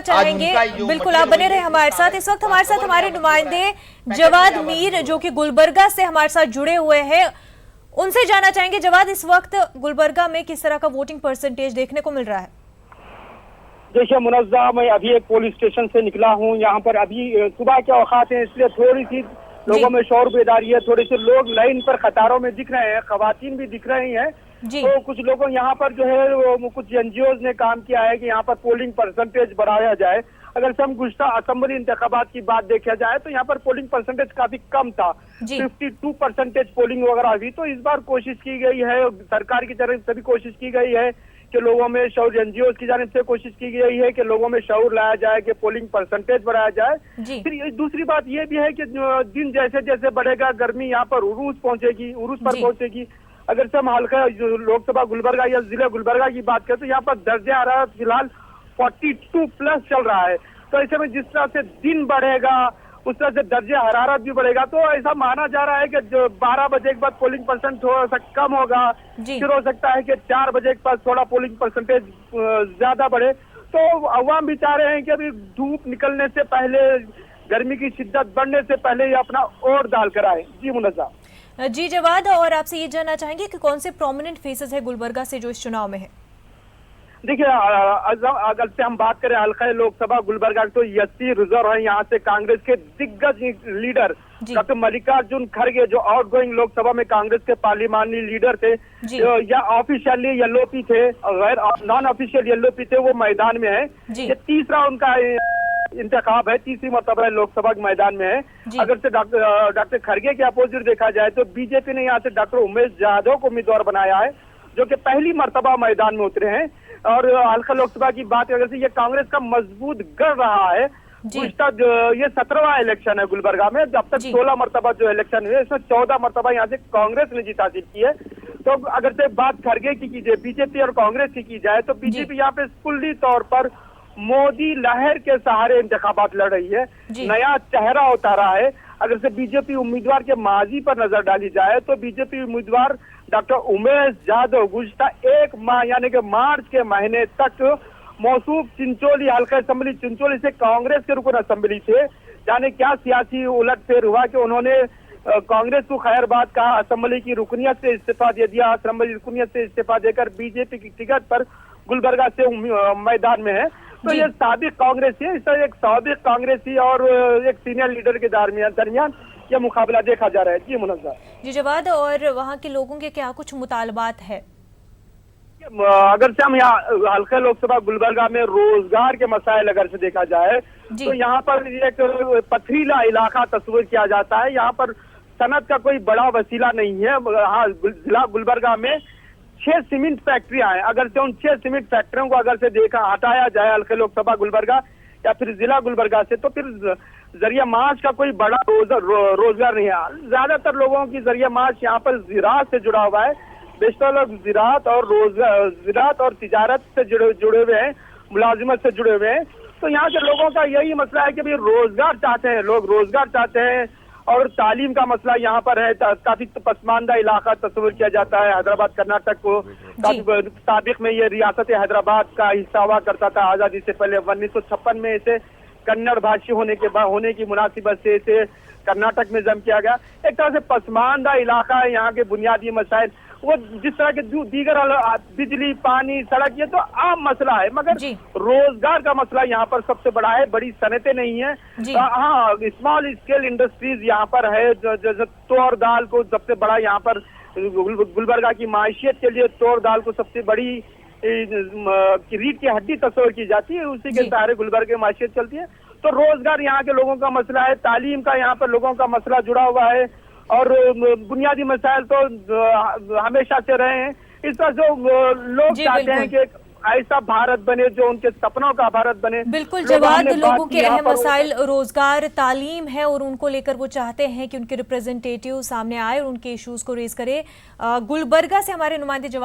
चाहेंगे, बिल्कुल आप बने रहे हमारे साथ। इस वक्त हमारे साथ हमारे नुमाइंदे जवाद मीर जो कि गुलबर्गा से हमारे साथ जुड़े हुए हैं, उनसे जानना चाहेंगे जवाद, इस वक्त गुलबर्गा में किस तरह का वोटिंग परसेंटेज देखने को मिल रहा है? देखिए मुनज़्ज़ा, मैं अभी एक पुलिस स्टेशन से निकला हूँ। यहाँ पर अभी सुबह के औकात है, इसलिए थोड़ी सी लोगों में शौर बेदारी है। थोड़े से लोग लाइन पर कतारों में दिख रहे हैं, खवातीन भी दिख रही हैं। तो कुछ लोगों यहाँ पर जो है वो कुछ एनजीओज ने काम किया है कि यहाँ पर पोलिंग परसेंटेज बढ़ाया जाए। अगर से हम गुज़श्ता असेंबली इंतखाबात की बात देखा जाए तो यहाँ पर पोलिंग परसेंटेज काफी कम था, 52% पोलिंग वगैरह हुई। तो इस बार कोशिश की गई है, सरकार की तरफ से भी कोशिश की गई है कि लोगों में शऊर, एनजीओ की जानिब से कोशिश की गई है कि लोगों में शऊर लाया जाए, कि पोलिंग परसेंटेज बढ़ाया जाए। फिर दूसरी बात यह भी है कि दिन जैसे जैसे बढ़ेगा, गर्मी यहाँ पर उरूज पर पहुंचेगी। अगर से हम हल्का लोकसभा गुलबर्गा या जिले गुलबर्गा की बात करें तो यहाँ पर दर्जा हरारत फिलहाल 42+ चल रहा है। तो ऐसे में जिस तरह से दिन बढ़ेगा उस तरह से दर्जे हरारत भी बढ़ेगा। तो ऐसा माना जा रहा है कि 12 बजे के बाद पोलिंग परसेंट थोड़ा सा कम होगा, फिर हो सकता है कि 4 बजे के बाद थोड़ा पोलिंग परसेंटेज ज्यादा बढ़े। तो अवाम भी चाह रहे हैं कि अभी धूप निकलने से पहले, गर्मी की शिद्दत बढ़ने से पहले ये अपना वोट डाल कर आए। जी मुनज़्ज़ा। जी जवाद, और आपसे ये जानना चाहेंगे कि कौन से प्रोमिनेंट फेसेस है गुलबर्गा से जो इस चुनाव में है? देखिए, अगर से हम बात करें हल्का लोकसभा गुलबर्गा तो यस्सी रिजर्व है। यहाँ से कांग्रेस के दिग्गज लीडर डॉक्टर मल्लिकार्जुन खड़गे, जो आउटगोइंग लोकसभा में कांग्रेस के पार्लिमानी लीडर थे, या ऑफिशियली येल्लोपी थे, गैर नॉन ऑफिशियल येल्लोपी थे, वो मैदान में है। ये तीसरा उनका इंतखाब है, तीसरी मरतबा लोकसभा के मैदान में है। अगर से डॉक्टर खड़गे के अपोजिट देखा जाए तो बीजेपी ने यहाँ से डॉक्टर उमेश यादव को उम्मीदवार बनाया है, जो कि पहली मरतबा मैदान में उतरे हैं। और हल्का लोकसभा की बात अगर से ये कांग्रेस का मजबूत गढ़ रहा है। ये 17वां इलेक्शन है गुलबर्गा में। अब तक 16 मरतबा जो इलेक्शन हुए, इसमें 14 मरतबा यहाँ से कांग्रेस ने जीत हासिल की है। तो अगर से बात खड़गे की कीजिए, बीजेपी और कांग्रेस की जाए तो बीजेपी यहाँ पे फुल्ली तौर पर मोदी लहर के सहारे इंतखाबात लड़ रही है, नया चेहरा उतारा है। अगर से बीजेपी उम्मीदवार के माजी पर नजर डाली जाए तो बीजेपी उम्मीदवार डॉक्टर उमेश यादव गुज़श्ता 1 माह यानी कि मार्च के महीने तक मौसूफ चिंचोली, हल्का असेंबली चिंचोली से कांग्रेस के रुकन असेंबली थे। जाने क्या सियासी उलटफेर हुआ कि उन्होंने कांग्रेस को खैरबाद का असेंबली की रुकनियत से इस्तीफा दे दिया, असेंबली रुकनियत से इस्तीफा देकर बीजेपी की टिकट पर गुलबर्गा से मैदान में है। तो ये साबिक कांग्रेसी है, इससे एक साबिक कांग्रेसी और एक सीनियर लीडर के दरमियान यह मुकाबला देखा जा रहा है। जी मुनज़्ज़ा। जी जवाद, और वहाँ के लोगों के क्या कुछ मुतालबात है? अगर से हम यहाँ हल्का लोकसभा गुलबर्गा में रोजगार के मसाइल अगर से देखा जाए तो यहाँ पर एक पथरीला इलाका तस्वीर किया जाता है। यहाँ पर सनत का कोई बड़ा वसीला नहीं है। हाँ, जिला गुलबर्गा में 6 सीमेंट फैक्ट्रियां हैं। अगर से उन 6 सीमेंट फैक्ट्रियों को अगर से हटाया जाए हल्के लोकसभा गुलबर्गा या फिर जिला गुलबर्गा से, तो फिर जरिया माश का कोई बड़ा रोजगार नहीं है। ज्यादातर लोगों की जरिया माश यहाँ पर ज़राअत से जुड़ा हुआ है। बेशतर लोग ज़राअत और तिजारत से जुड़े हुए हैं, मुलाजिमत से जुड़े हुए हैं। तो यहाँ के लोगों का यही मसला है कि भाई रोजगार चाहते हैं, लोग रोजगार चाहते हैं। और तालीम का मसला यहाँ पर है, काफी पसमानदा इलाका तस्वीर किया जाता है हैदराबाद कर्नाटक को। काफी साबिक में ये रियासत हैदराबाद का हिस्सा हुआ करता था आजादी से पहले। 1956 में इसे कन्नड़ भाषी होने की मुनासिबत से इसे कर्नाटक में जम किया गया। एक तरह से पसमानदा इलाका है। यहाँ के बुनियादी मसाइल वो जिस तरह के दीगर बिजली, पानी, सड़क, ये तो आम मसला है, मगर रोजगार का मसला यहाँ पर सबसे बड़ा है। बड़ी सनतें नहीं है। हाँ, स्मॉल स्केल इंडस्ट्रीज यहाँ पर है, जैसे तोर दाल को सबसे बड़ा यहाँ पर गुलबर्गा की माशियत के लिए तोर दाल को सबसे बड़ी रीढ़ की हड्डी तस्वीर की जाती है, उसी के सहारे गुलबर्गा की माशियत चलती है। तो रोजगार यहाँ के लोगों का मसला है, तालीम का यहाँ पर लोगों का मसला जुड़ा हुआ है, और बुनियादी मसाइल तो हमेशा से रहे हैं। इस तरह जो लोग चाहते हैं कि ऐसा भारत बने जो उनके सपनों का भारत बने। बिल्कुल जवाद, लोगों के अहम मसाइल रोजगार, तालीम है, और उनको लेकर वो चाहते हैं कि उनके रिप्रेजेंटेटिव सामने आए और उनके इश्यूज को रेज करे। गुलबर्गा से हमारे नुमाइंदे जवाद